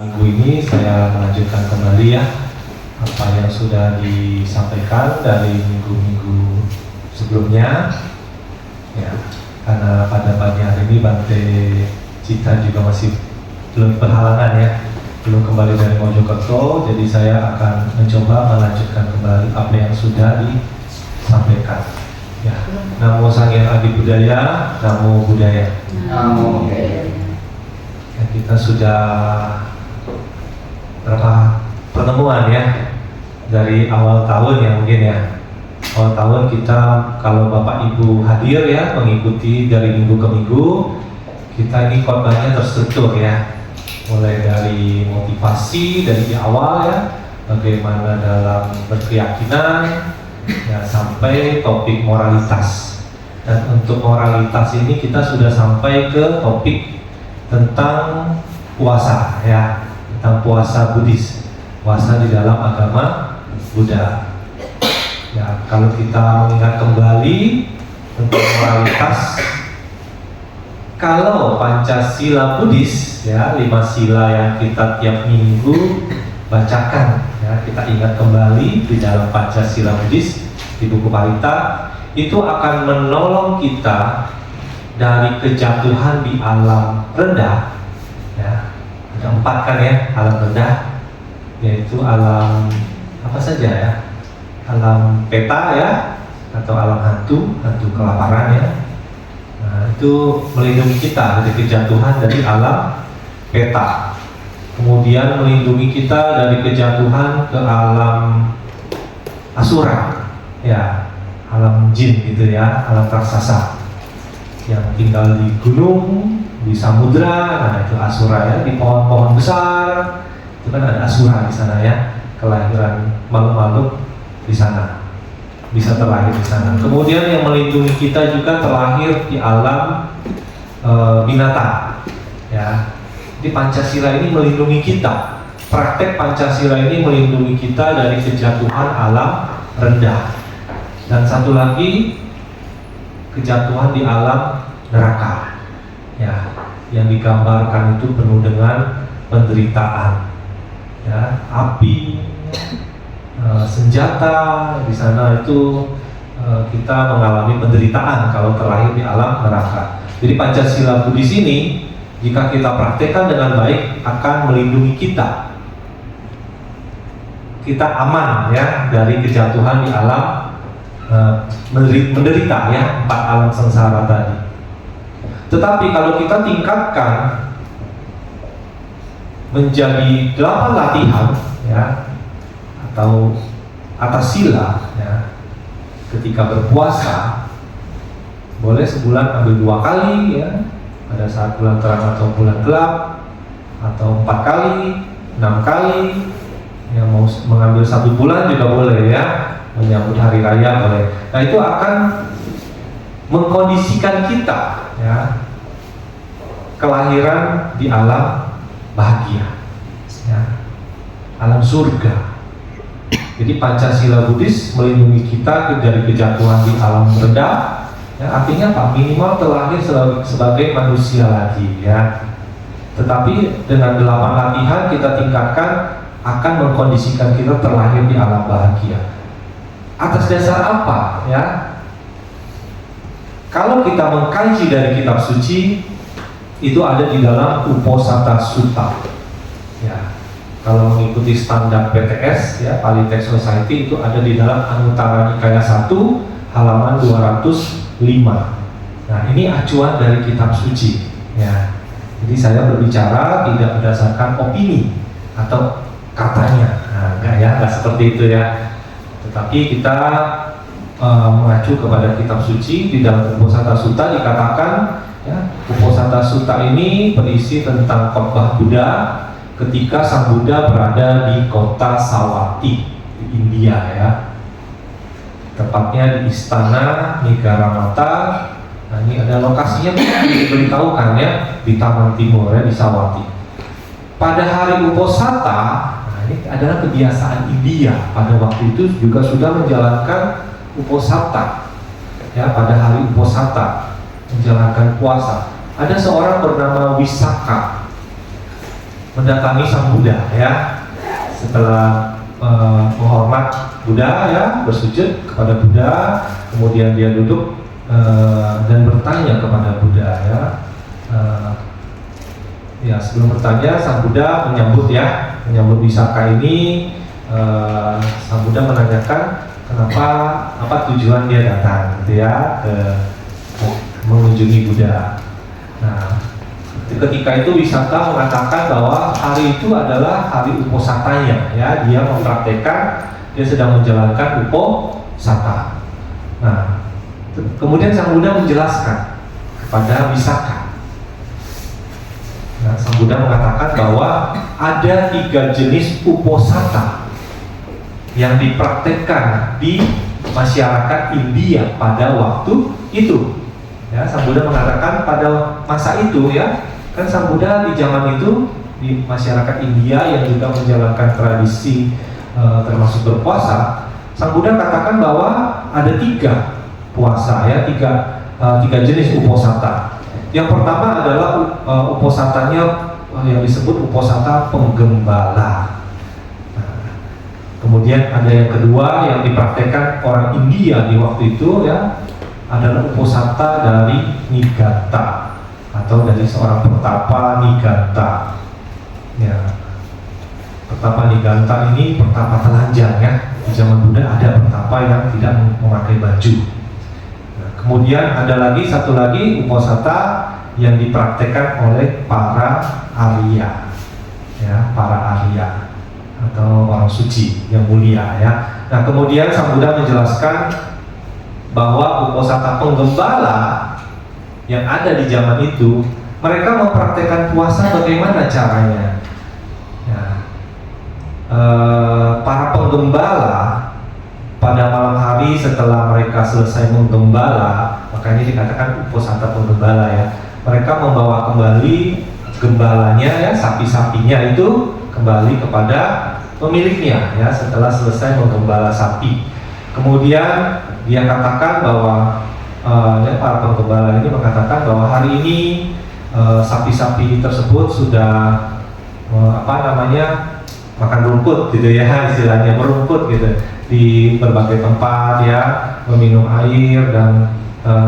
Minggu ini saya melanjutkan kembali ya apa yang sudah disampaikan dari minggu-minggu sebelumnya ya, karena pada pagi hari ini Bante Cita juga masih belum berhalangan ya, belum kembali dari Mojokerto, jadi saya akan mencoba melanjutkan kembali apa yang sudah disampaikan ya. Namo Sang Hyang Adi Budaya, Namo Buddhaya. Namo Buddhaya. Ya, kita sudah berapa pertemuan ya dari awal tahun ya, mungkin ya awal tahun kita, kalau Bapak Ibu hadir ya mengikuti dari minggu ke minggu, kita ini khotbahnya terstruktur ya, mulai dari motivasi dari awal ya, bagaimana dalam berkeyakinan ya, sampai topik moralitas. Dan untuk moralitas ini kita sudah sampai ke topik tentang puasa ya, tentang puasa Buddhis, puasa di dalam agama Buddha. Ya, kalau kita mengingat kembali tentang moralitas, kalau Pancasila Buddhis ya, 5 sila yang kita tiap minggu bacakan ya, kita ingat kembali di dalam Pancasila Buddhis di buku Parita, itu akan menolong kita dari kejatuhan di alam rendah ya. Ada 4 kan ya, alam rendah, yaitu alam apa saja ya, alam peta ya, atau alam hantu kelaparan ya. Nah, itu melindungi kita dari kejatuhan dari alam peta. Kemudian melindungi kita dari kejatuhan ke alam asura ya, alam jin gitu ya, alam raksasa yang tinggal di gunung, di samudra. Nah, itu asura ya, di pohon-pohon besar itu kan ada asura di sana ya, kelahiran makhluk-makhluk di sana, bisa terlahir di sana. Kemudian yang melindungi kita juga terlahir di alam binatang ya. Di Pancasila ini melindungi kita, praktek Pancasila ini melindungi kita dari kejatuhan alam rendah. Dan satu lagi, kejatuhan di alam neraka ya, yang digambarkan itu penuh dengan penderitaan ya, api, senjata di sana itu, kita mengalami penderitaan kalau terlahir di alam neraka. Jadi Pancasila Buddhis ini jika kita praktekkan dengan baik akan melindungi kita aman ya dari kejatuhan di alam menderita ya, 4 alam sengsara tadi. Tetapi kalau kita tingkatkan menjadi 8 latihan ya, atau atas sila ya, ketika berpuasa boleh sebulan ambil 2 kali ya, pada saat bulan terang atau bulan gelap, atau 4 kali, 6 kali, yang mau mengambil 1 bulan juga boleh ya, menyambut hari raya boleh. Nah, itu akan mengkondisikan kita ya, kelahiran di alam bahagia ya, alam surga. Jadi Pancasila Buddhis melindungi kita dari kejatuhan di alam rendah ya, artinya apa? Minimal terlahir sebagai manusia lagi ya. Tetapi dengan 8 latihan kita tingkatkan akan mengkondisikan kita terlahir di alam bahagia. Atas dasar apa ya? Kalau kita mengkaji dari kitab suci, itu ada di dalam Uposatha Sutta ya. Kalau mengikuti standar PTS ya, Pali Text Society, itu ada di dalam Anuttara Nikaya 1 halaman 205. Nah, ini acuan dari kitab suci ya. Jadi saya berbicara tidak berdasarkan opini atau katanya, nah, enggak seperti itu ya. Tetapi kita mengacu kepada kitab suci. Di dalam Uposatha Sutta dikatakan ya, Uposatha Sutta ini berisi tentang khotbah Buddha ketika Sang Buddha berada di kota Savatthi di India ya, tepatnya di istana Nigaramata. Nah, ini ada lokasinya diberitahukan ya, di Taman Timur ya, di Savatthi. Pada hari Uposatha, nah ini adalah kebiasaan India pada waktu itu juga sudah menjalankan Uposatha ya, pada hari Uposatha menjalankan puasa. Ada seorang bernama Wisaka mendatangi Sang Buddha ya. Setelah menghormat Buddha ya, bersujud kepada Buddha, kemudian dia duduk dan bertanya kepada Buddha ya. Ya, sebelum bertanya, Sang Buddha menyambut Wisaka ini. Sang Buddha menanyakan apa tujuan dia datang gitu ya ke mengunjungi Buddha. Nah, ketika itu Wisaka mengatakan bahwa hari itu adalah hari uposatanya ya, dia mempraktekkan, dia sedang menjalankan uposata. Nah, kemudian Sang Buddha menjelaskan kepada Wisaka. Nah, Sang Buddha mengatakan bahwa ada 3 jenis uposata yang dipraktekkan di masyarakat India pada waktu itu. Ya, Sang Buddha mengatakan pada masa itu ya, kan Sang Buddha di zaman itu di masyarakat India yang juga menjalankan tradisi termasuk berpuasa. Sang Buddha katakan bahwa ada 3 puasa ya, 3 jenis uposata. Yang pertama adalah uposatanya yang disebut uposata penggembala. Kemudian ada yang kedua yang dipraktekkan orang India di waktu itu ya, adalah uposata dari Niganta atau dari seorang pertapa Niganta. Ya, pertapa Niganta ini pertapa telanjang ya. Di zaman Buddha ada pertapa yang tidak memakai baju. Nah, kemudian ada lagi satu lagi uposata yang dipraktekkan oleh para Arya, ya, para Arya atau orang suci yang mulia ya. Nah, kemudian Sang Buddha menjelaskan bahwa uposata penggembala yang ada di zaman itu, mereka mempraktekkan puasa bagaimana caranya? Ya, para penggembala pada malam hari setelah mereka selesai menggembala, makanya dikatakan uposata penggembala ya. Mereka membawa kembali gembalanya ya, sapi-sapinya itu kembali kepada pemiliknya ya setelah selesai menggembala sapi. Kemudian dia katakan bahwa ya, para penggembala ini mengatakan bahwa hari ini sapi-sapi tersebut sudah makan rumput gitu ya, istilahnya merumput gitu di berbagai tempat ya, meminum air dan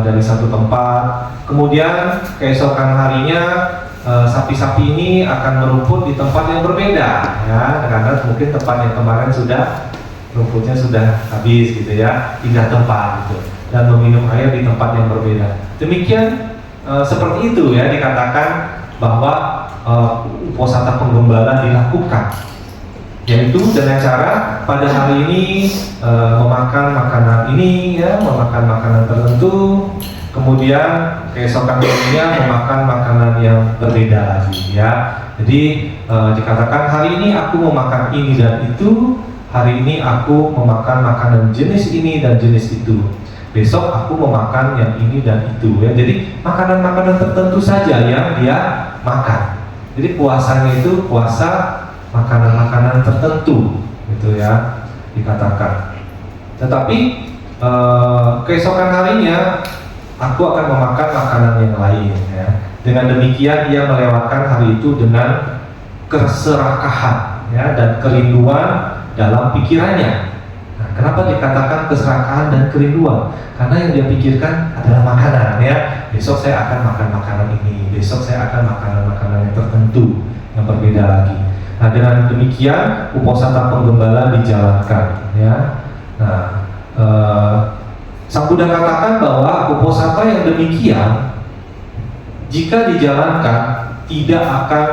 dari satu tempat. Kemudian keesokan harinya sapi-sapi ini akan merumput di tempat yang berbeda ya, karena mungkin tempat yang kemarin sudah rumputnya sudah habis gitu ya, pindah tempat gitu, dan meminum air di tempat yang berbeda. Demikian seperti itu ya, dikatakan bahwa uposata penggembala dilakukan, yaitu dengan cara pada hari ini memakan makanan ini ya, memakan makanan tertentu, kemudian keesokan harinya memakan makanan yang berbeda lagi ya. Jadi dikatakan hari ini aku memakan ini dan itu, hari ini aku memakan makanan jenis ini dan jenis itu, besok aku memakan yang ini dan itu ya. Jadi makanan-makanan tertentu saja yang dia makan. Jadi puasanya itu puasa makanan-makanan tertentu gitu ya, dikatakan. Tetapi keesokan harinya aku akan memakan makanan yang lain ya. Dengan demikian ia melewatkan hari itu dengan keserakahan ya, dan kerinduan dalam pikirannya. Nah, kenapa dikatakan keserakahan dan kerinduan? Karena yang dia pikirkan adalah makanan ya. Besok saya akan makan makanan ini, besok saya akan makan makanan yang tertentu yang berbeda lagi. Nah, dengan demikian uposata penggembala dijalankan ya. Nah, Sang Buddha katakan bahwa uposata yang demikian jika dijalankan tidak akan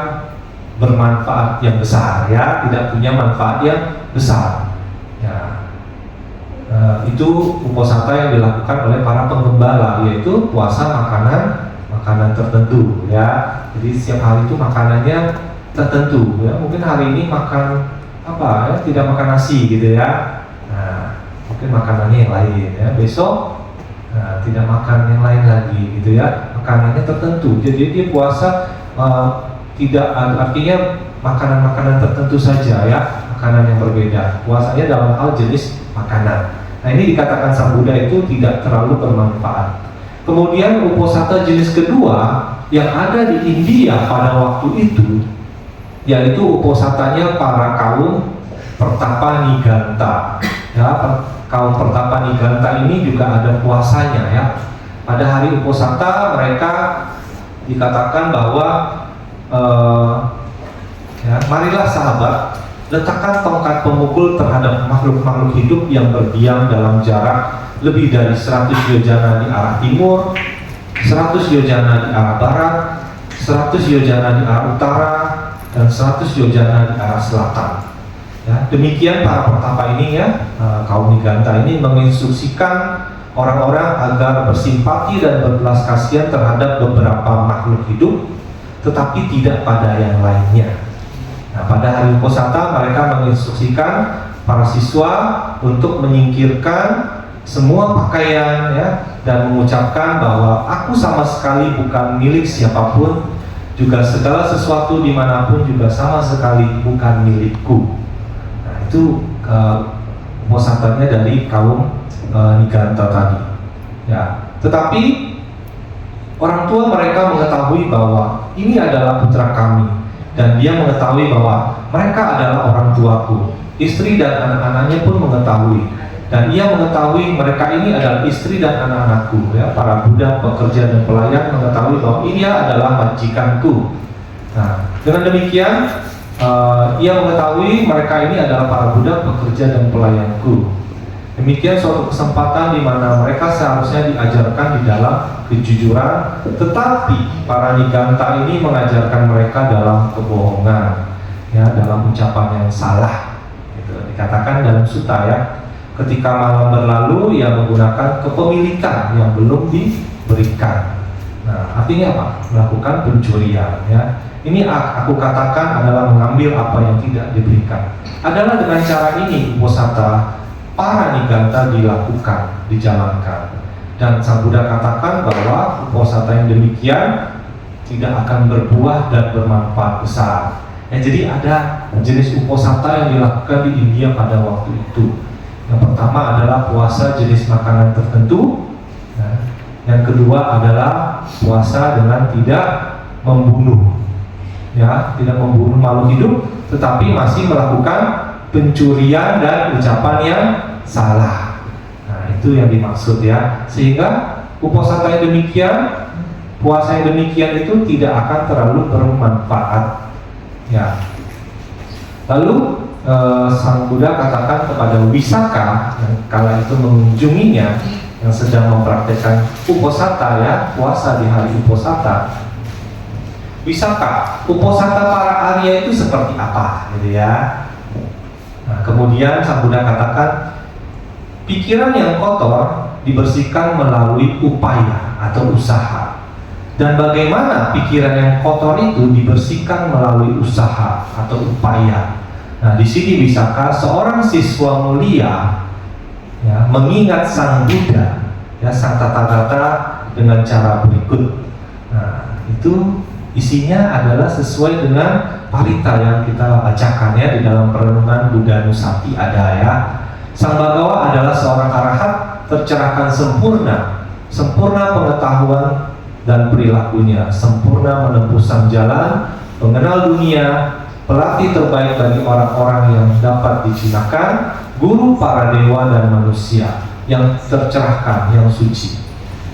bermanfaat yang besar ya, tidak punya manfaat yang besar ya. Itu uposata yang dilakukan oleh para penggembala, yaitu puasa makanan tertentu ya. Jadi setiap hari itu makanannya tertentu ya. Mungkin hari ini makan apa ya, tidak makan nasi gitu ya. Nah, mungkin makanannya yang lain ya. Besok tidak makan yang lain lagi gitu ya. Makanannya tertentu. Jadi dia puasa tidak artinya makanan-makanan tertentu saja ya, makanan yang berbeda. Puasanya dalam hal jenis makanan. Nah, ini dikatakan Sang Buddha itu tidak terlalu bermanfaat. Kemudian uposata jenis kedua yang ada di India pada waktu itu yaitu uposatanya para kaum Pertapa Niganta. Ya, kaum Pertapa Niganta ini juga ada puasanya ya. Pada hari uposata mereka dikatakan bahwa ya, marilah sahabat, letakkan tongkat pemukul terhadap makhluk-makhluk hidup yang berdiam dalam jarak lebih dari 100 yojana di arah timur, 100 yojana di arah barat, 100 yojana di arah utara, dan 100 yojana di arah selatan. Ya, demikian para pertapa ini ya, kaum Niganta ini menginstruksikan orang-orang agar bersimpati dan berbelas kasihan terhadap beberapa makhluk hidup, tetapi tidak pada yang lainnya. Nah, pada hari uposata mereka menginstruksikan para siswa untuk menyingkirkan semua pakaian ya, dan mengucapkan bahwa aku sama sekali bukan milik siapapun, juga segala sesuatu dimanapun juga sama sekali bukan milikku. Nah, itu uposatanya dari kaum Niganta tadi ya. Tetapi orang tua mereka mengetahui bahwa ini adalah putra kami, dan dia mengetahui bahwa mereka adalah orang tuaku. Istri dan anak-anaknya pun mengetahui, dan ia mengetahui mereka ini adalah istri dan anak-anakku ya. Para budak, pekerja dan pelayan mengetahui bahwa ini adalah majikanku. Nah, dengan demikian ia mengetahui mereka ini adalah para budak, pekerja dan pelayanku. Demikian suatu kesempatan di mana mereka seharusnya diajarkan di dalam kejujuran, tetapi para Niganta ini mengajarkan mereka dalam kebohongan, ya, dalam ucapan yang salah. Gitu. Dikatakan dalam sutta ya, ketika malam berlalu ia menggunakan kepemilikan yang belum diberikan. Nah, artinya apa? Melakukan pencurian. Ya. Ini aku katakan adalah mengambil apa yang tidak diberikan. Adalah dengan cara ini uposata para Niganta dilakukan, dijalankan. Dan Sang Buddha katakan bahwa uposata yang demikian tidak akan berbuah dan bermanfaat besar. Ya, jadi ada jenis uposata yang dilakukan di India pada waktu itu. Yang pertama adalah puasa jenis makanan tertentu. Ya. Yang kedua adalah puasa dengan tidak membunuh, ya, tidak membunuh makhluk hidup, tetapi masih melakukan pencurian dan ucapan yang salah. Nah, itu yang dimaksud ya. Sehingga uposata yang demikian, puasa yang demikian itu tidak akan terlalu bermanfaat. Ya. Lalu Sang Buddha katakan kepada Wisaka yang kala itu mengunjunginya, yang sedang mempraktekkan uposata ya, puasa di hari uposata. Wisaka, uposata para Arya itu seperti apa, gitu ya. Nah, kemudian Sang Buddha katakan, pikiran yang kotor dibersihkan melalui upaya atau usaha. Dan bagaimana pikiran yang kotor itu dibersihkan melalui usaha atau upaya? Nah, di sini Wisaka, seorang siswa mulia, ya, mengingat Sang Buddha, ya, Sang Tathagata dengan cara berikut. Nah, itu isinya adalah sesuai dengan parita yang kita bacakan ya di dalam perenungan Buddha Nusati ada ya. Sang Bhagawa adalah seorang arahat tercerahkan sempurna, sempurna pengetahuan dan perilakunya, sempurna menempuh sang jalan, pengenal dunia, pelatih terbaik bagi orang-orang yang dapat dijinakan, guru para dewa dan manusia yang tercerahkan, yang suci.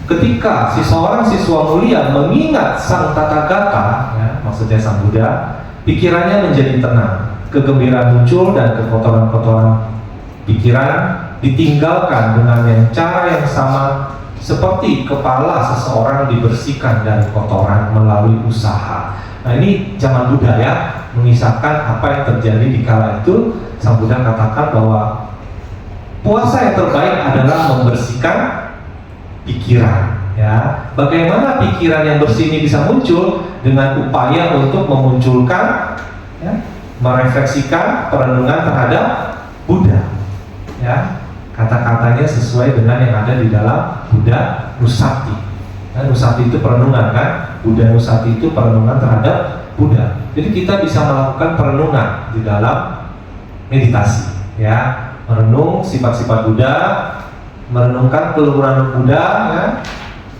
Ketika seorang siswa mulia mengingat Sang Tathagata, ya, maksudnya Sang Buddha, pikirannya menjadi tenang, kegembiraan muncul dan kekotoran-kotoran pikiran ditinggalkan dengan yang cara yang sama seperti kepala seseorang dibersihkan dari kotoran melalui usaha. Nah, ini zaman Buddha ya, mengisahkan apa yang terjadi di kala itu. Sang Buddha katakan bahwa puasa yang terbaik adalah membersihkan pikiran, ya. Bagaimana pikiran yang bersih ini bisa muncul? Dengan upaya untuk memunculkan, ya, merefleksikan perenungan terhadap Buddha, ya. Kata-katanya sesuai dengan yang ada di dalam Buddha Nusati. Ya, Nusati itu perenungan kan? Buddha Nusati itu perenungan terhadap Buddha. Jadi kita bisa melakukan perenungan di dalam meditasi, ya. Merenung sifat-sifat Buddha, merenungkan keluhuran Buddha, ya.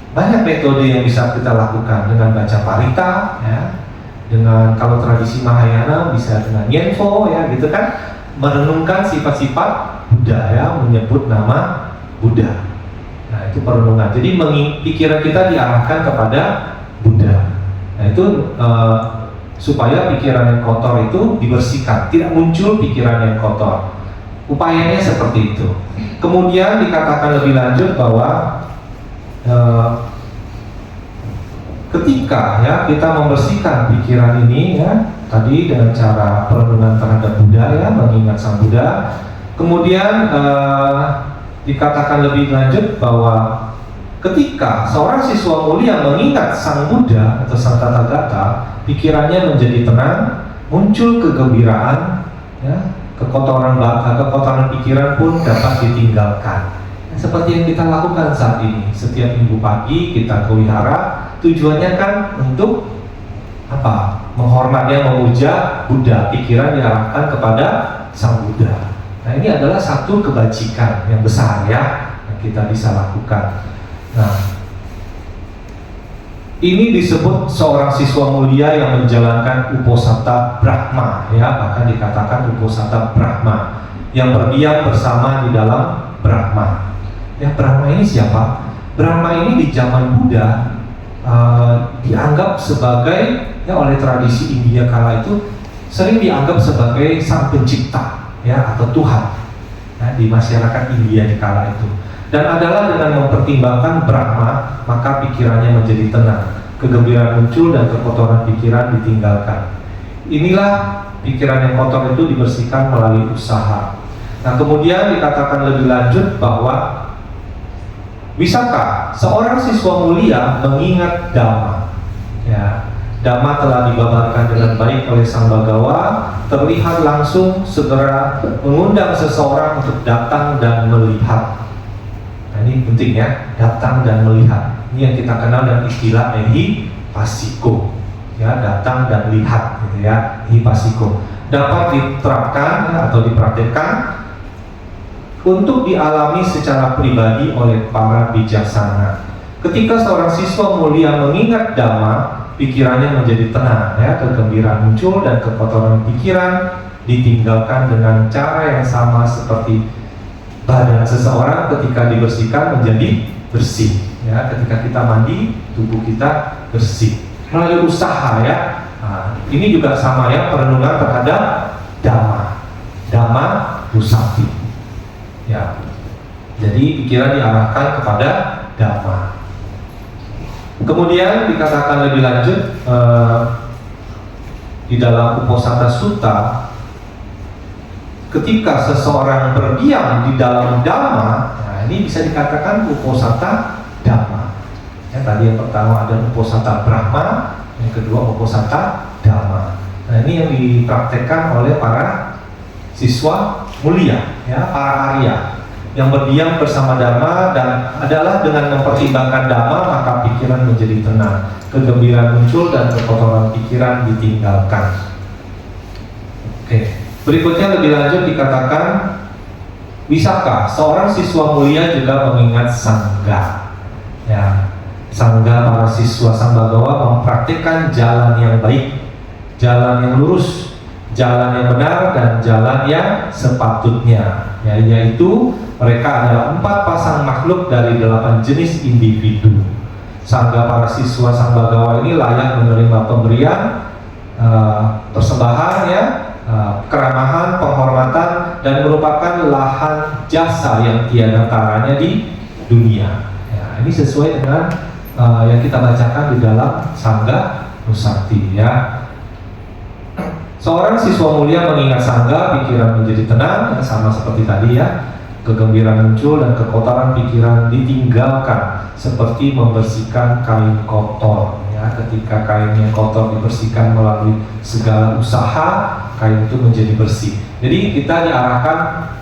Banyak metode yang bisa kita lakukan dengan baca parita, ya, dengan kalau tradisi Mahayana bisa dengan Nyenpo ya gitu kan, merenungkan sifat-sifat Buddha ya, menyebut nama Buddha. Nah itu perenungan. Jadi pikiran kita diarahkan kepada Buddha. Nah itu supaya pikiran yang kotor itu dibersihkan, tidak muncul pikiran yang kotor. Upayanya seperti itu. Kemudian dikatakan lebih lanjut bahwa ketika ya kita membersihkan pikiran ini ya tadi dengan cara perenungan terhadap Buddha ya, mengingat Sang Buddha, kemudian dikatakan lebih lanjut bahwa ketika seorang siswa mulia mengingat Sang Buddha atau Sang Tathagata, pikirannya menjadi tenang, muncul kegembiraan ya, kekotoran pikiran pun dapat ditinggalkan. Seperti yang kita lakukan saat ini, setiap minggu pagi kita ke wihara, tujuannya kan untuk apa? Menghormati, memuja Buddha, pikiran diarahkan kepada Sang Buddha. Nah ini adalah satu kebajikan yang besar ya, yang kita bisa lakukan. Nah ini disebut seorang siswa mulia yang menjalankan uposatha Brahma ya, bahkan dikatakan uposatha Brahma yang berdiam bersama di dalam Brahma. Ya, Brahma ini siapa? Brahma ini di zaman Buddha dianggap sebagai ya oleh tradisi India kala itu sering dianggap sebagai sang pencipta ya atau Tuhan ya, di masyarakat India di kala itu. Dan adalah dengan mempertimbangkan Brahma maka pikirannya menjadi tenang, kegembiraan muncul dan kekotoran pikiran ditinggalkan. Inilah pikiran yang kotor itu dibersihkan melalui usaha. Nah kemudian dikatakan lebih lanjut bahwa bisakah seorang siswa mulia mengingat Dhamma? Ya, Dhamma telah dibabarkan dengan baik oleh Sang Bhagawa, terlihat langsung segera mengundang seseorang untuk datang dan melihat. Nah, ini penting ya, datang dan melihat. Ini yang kita kenal dengan istilah ehipassiko. Ya, datang dan lihat, gitu ya, ehipassiko. Dapat diterapkan ya, atau dipraktikkan untuk dialami secara pribadi oleh para bijaksana. Ketika seorang siswa mulia mengingat Dhamma, pikirannya menjadi tenang ya, kegembiraan muncul dan kekotoran pikiran ditinggalkan dengan cara yang sama seperti badan seseorang ketika dibersihkan menjadi bersih ya, ketika kita mandi tubuh kita bersih melalui usaha ya. Nah, ini juga sama ya, perenungan terhadap Dhamma Nusati. Ya, jadi pikiran diarahkan kepada Dhamma. Kemudian dikatakan lebih lanjut di dalam Uposatha Sutta, ketika seseorang berdiam di dalam Dhamma, nah ini bisa dikatakan Uposatha Dhamma. Ya, tadi yang pertama ada Uposatha Brahma, yang kedua Uposatha Dhamma. Nah ini yang dipraktekkan oleh para siswa mulia ya, para Arya yang berdiam bersama Dhamma, dan adalah dengan mempertimbangkan Dhamma maka pikiran menjadi tenang, kegembiraan muncul dan kekotoran pikiran ditinggalkan. Oke, berikutnya lebih lanjut dikatakan, bisakah seorang siswa mulia juga mengingat Sangha? Ya, Sangha para siswa Sang Bhagawa mempraktikkan jalan yang baik, jalan yang lurus, jalan yang benar dan jalan yang sepatutnya ya, yaitu mereka adalah 4 pasang makhluk dari 8 jenis individu. Sangha para siswa Sang Bhagawa ini layak menerima pemberian persembahan ya, keramahan, penghormatan, dan merupakan lahan jasa yang tiada taranya di dunia ya, ini sesuai dengan yang kita bacakan di dalam Sangha Nusati ya. Seorang siswa mulia mengingat Sangha, pikiran menjadi tenang, sama seperti tadi ya. Kegembiraan muncul dan kekotoran pikiran ditinggalkan, seperti membersihkan kain kotor. Ya, ketika kain yang kotor dibersihkan melalui segala usaha, kain itu menjadi bersih. Jadi kita diarahkan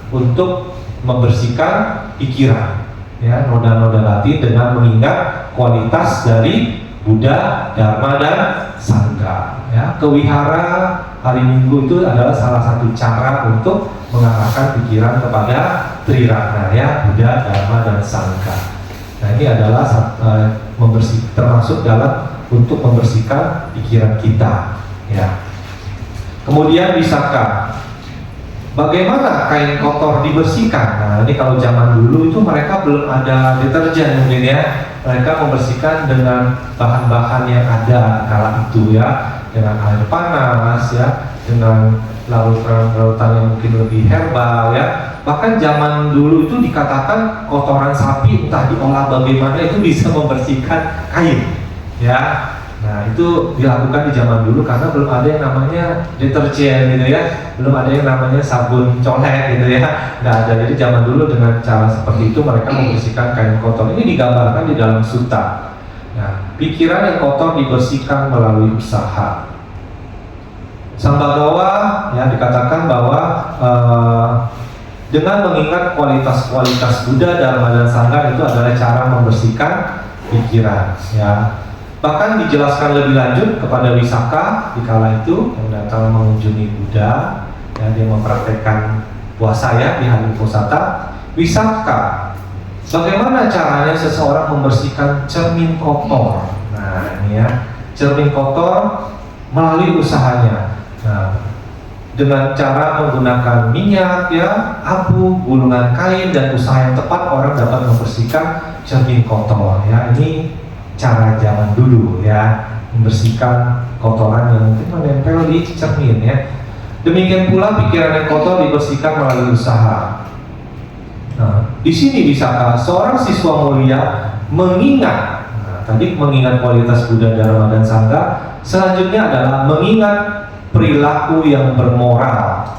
untuk membersihkan pikiran, ya, noda-noda batin dengan mengingat kualitas dari Buddha, Dharma, dan Sangha. Ya, ke wihara hari Minggu itu adalah salah satu cara untuk mengarahkan pikiran kepada Triratna ya, Buddha, Dharma, dan Sangha. Nah ini adalah termasuk dalam untuk membersihkan pikiran kita Ya. Kemudian bisakah bagaimana kain kotor dibersihkan? Nah, ini kalau zaman dulu itu mereka belum ada deterjen mungkin ya. Mereka membersihkan dengan bahan-bahan yang ada kala itu ya, dengan air panas ya, dengan larutan yang mungkin lebih herbal ya. Bahkan zaman dulu itu dikatakan kotoran sapi entah diolah bagaimana itu bisa membersihkan kain ya. Nah, itu dilakukan di zaman dulu karena belum ada yang namanya deterjen gitu ya, belum ada yang namanya sabun colek gitu ya, nggak ada. Jadi zaman dulu dengan cara seperti itu mereka membersihkan kain kotor. Ini digambarkan di dalam suta. Nah, pikiran yang kotor dibersihkan melalui usaha. Sambagawa ya dikatakan bahwa dengan mengingat kualitas-kualitas Buddha Dharma dan Sangha itu adalah cara membersihkan pikiran ya. Bahkan dijelaskan lebih lanjut kepada Wisaka di kala itu yang datang mengunjungi Buddha ya, dia mempraktekkan puasa ya di hari Uposatha. Wisaka, bagaimana caranya seseorang membersihkan cermin kotor? Nah ini ya, cermin kotor melalui usahanya. Nah, dengan cara menggunakan minyak ya, abu, gulungan kain dan usaha yang tepat orang dapat membersihkan cermin kotor ya. Ini cara zaman dulu ya, membersihkan kotoran yang mungkin menempel di cermin ya. Demikian pula pikiran yang kotor dibersihkan melalui usaha. Nah, di sini bisakah seorang siswa mulia mengingat, nah, tadi mengingat kualitas Buddha Dharma dan Sangha, selanjutnya adalah mengingat perilaku yang bermoral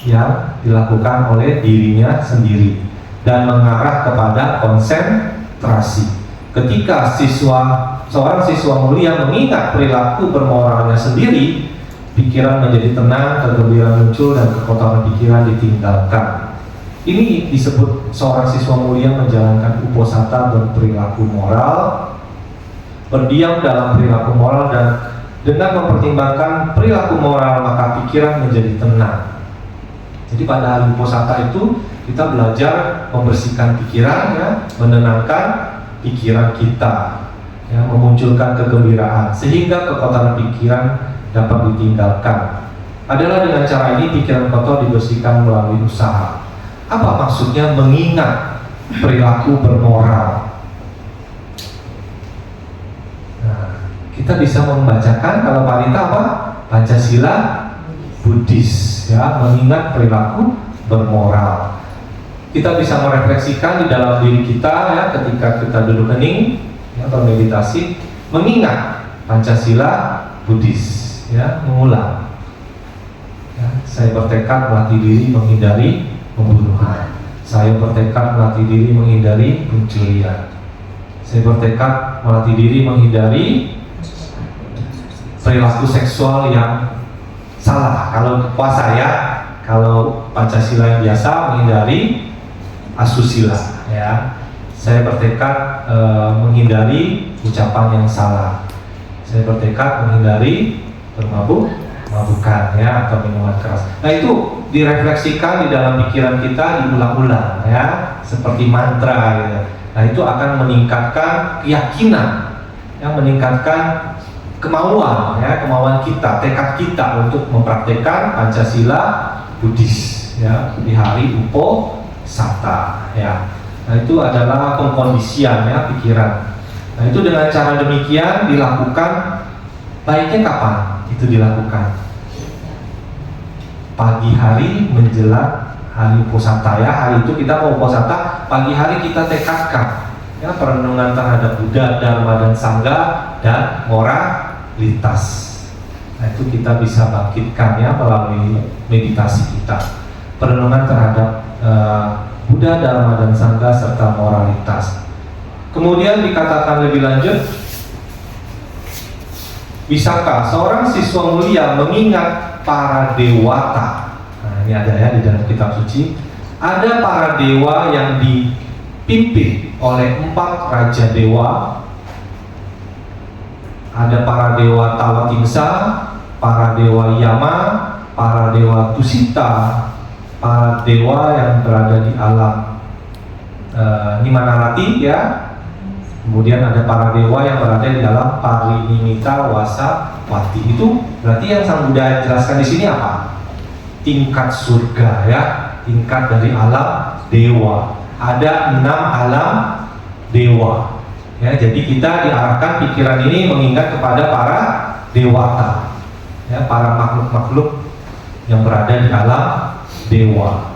yang dilakukan oleh dirinya sendiri dan mengarah kepada konsentrasi. Ketika seorang siswa mulia mengingat perilaku bermoralnya sendiri, pikiran menjadi tenang, kegembiraan muncul dan kekotoran pikiran ditinggalkan. Ini disebut seorang siswa mulia menjalankan uposatha berperilaku moral, berdiam dalam perilaku moral, dan dengan mempertimbangkan perilaku moral maka pikiran menjadi tenang. Jadi pada hari uposatha itu kita belajar membersihkan pikiran ya, menenangkan pikiran kita ya, memunculkan kegembiraan sehingga kekotoran pikiran dapat ditinggalkan. Adalah dengan cara ini pikiran kotor dibersihkan melalui usaha. Apa maksudnya mengingat perilaku bermoral? Nah, kita bisa membacakan kalau Parita apa? Pancasila Buddhis ya, mengingat perilaku bermoral. Kita bisa merefleksikan di dalam diri kita ya, ketika kita duduk hening ya, atau meditasi, mengingat Pancasila Buddhis ya, mengulang ya, saya bertekad melatih diri menghindari pembunuhan, saya bertekad melatih diri menghindari pencurian, saya bertekad melatih diri menghindari perilaku seksual yang salah. Kalau puasa ya, kalau Pancasila yang biasa menghindari asusila ya. Saya bertekad menghindari ucapan yang salah. Saya bertekad menghindari bermabuk-mabukan ya, atau minuman keras. Nah itu direfleksikan di dalam pikiran kita, diulang-ulang ya, seperti mantra gitu. Nah itu akan meningkatkan keyakinan, yang meningkatkan kemauan ya, kemauan kita, tekad kita untuk mempraktekkan Pancasila Buddhis ya di hari Uposatha ya. Nah itu adalah pengkondisian ya pikiran. Nah itu dengan cara demikian dilakukan, baiknya kapan itu dilakukan? Pagi hari menjelang hari Uposatha ya. Hari itu kita mau Uposatha, pagi hari kita tekadkan ya perenungan terhadap Buddha, Dharma dan Sangha dan moralitas. Nah itu kita bisa bangkitkan ya melalui meditasi kita, perenungan terhadap Buddha, Dharma dan Sangha serta moralitas. Kemudian dikatakan lebih lanjut, bisakah seorang siswa mulia mengingat para dewata? Nah ini ada ya di dalam kitab suci, ada para dewa yang dipimpin oleh 4 raja dewa. Ada para dewa Tawatimsa, para dewa Yama, para dewa Tusita, para dewa yang berada di alam Nimanarati ya, Kemudian ada para dewa yang berada di dalam Parinimita Wasa Wati. Itu berarti yang Sang Buddha jelaskan di sini apa? Tingkat surga ya, tingkat dari alam dewa. Ada 6 alam dewa. Ya, jadi kita diarahkan pikiran ini mengingat kepada para dewata, ya, para makhluk-makhluk yang berada di alam dewa.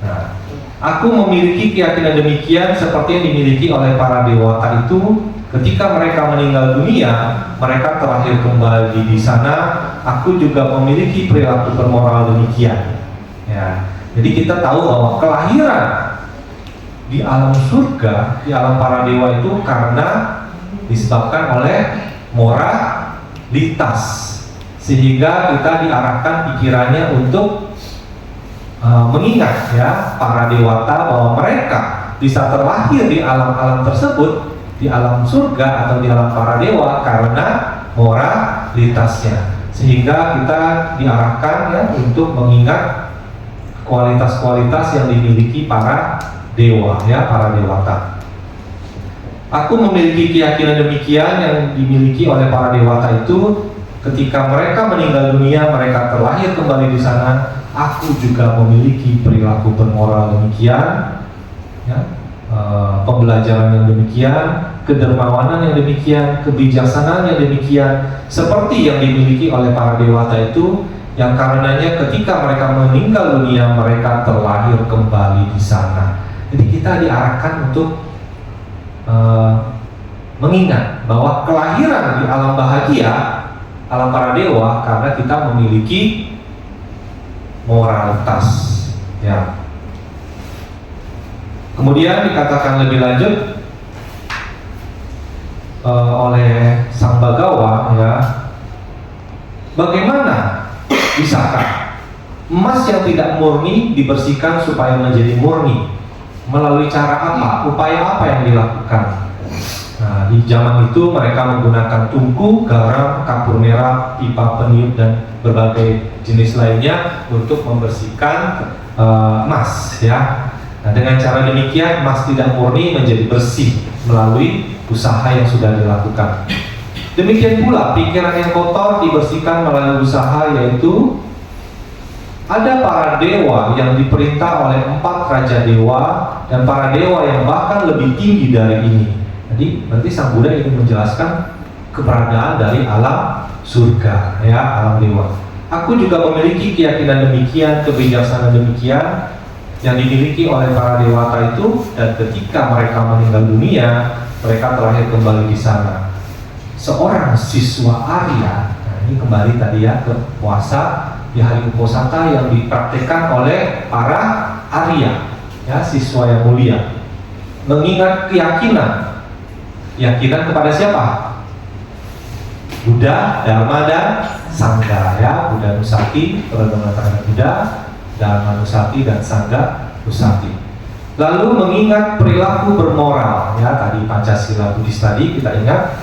Nah, aku memiliki keyakinan demikian seperti yang dimiliki oleh para dewata itu. Ketika mereka meninggal dunia, mereka terlahir kembali di sana. Aku juga memiliki perilaku bermoral demikian. Ya, jadi kita tahu bahwa kelahiran di alam surga, di alam para dewa itu karena disebabkan oleh moralitas, sehingga kita diarahkan pikirannya untuk mengingat ya para dewata bahwa mereka bisa terlahir di alam-alam tersebut, di alam surga atau di alam para dewa karena moralitasnya, sehingga kita diarahkan ya untuk mengingat kualitas-kualitas yang dimiliki para dewa ya, para dewata. Aku memiliki keyakinan demikian yang dimiliki oleh para dewata itu. Ketika mereka meninggal dunia, mereka terlahir kembali di sana. Aku juga memiliki perilaku bermoral demikian ya, pembelajaran yang demikian, kedermawanan yang demikian, kebijaksanaan yang demikian, seperti yang dimiliki oleh para dewata itu, yang karenanya ketika mereka meninggal dunia, mereka terlahir kembali di sana. Jadi kita diarahkan untuk mengingat bahwa kelahiran di alam bahagia, alam para dewa, karena kita memiliki moralitas ya. Kemudian dikatakan lebih lanjut oleh Sang Bagawa ya, bagaimana bisakah emas yang tidak murni dibersihkan supaya menjadi murni? Melalui cara apa? Upaya apa yang dilakukan? Nah, di zaman itu mereka menggunakan tungku, garam, kapur merah, pipa peniup dan berbagai jenis lainnya untuk membersihkan emas ya. Nah, dengan cara demikian emas tidak murni menjadi bersih melalui usaha yang sudah dilakukan. Demikian pula pikiran yang kotor dibersihkan melalui usaha, yaitu ada para dewa yang diperintah oleh 4 raja dewa dan para dewa yang bahkan lebih tinggi dari ini. Jadi berarti Sang Buddha ingin menjelaskan keberadaan dari alam surga ya, alam dewa. Aku juga memiliki keyakinan demikian, kebijaksanaan demikian yang dimiliki oleh para dewata itu, dan ketika mereka meninggal dunia, mereka terlahir kembali di sana. Seorang siswa Arya, nah ini kembali tadi ya ke puasa di hari Uposatha yang dipraktikkan oleh para Arya ya, siswa yang mulia, mengingat keyakinan kepada siapa? Buddha, Dharma dan Sangha ya. Buddha Nusati, mengatakan Buddha, Dharma Nusati dan Sangha Nusati. Lalu mengingat perilaku bermoral ya, tadi Pancasila Buddhis tadi kita ingat.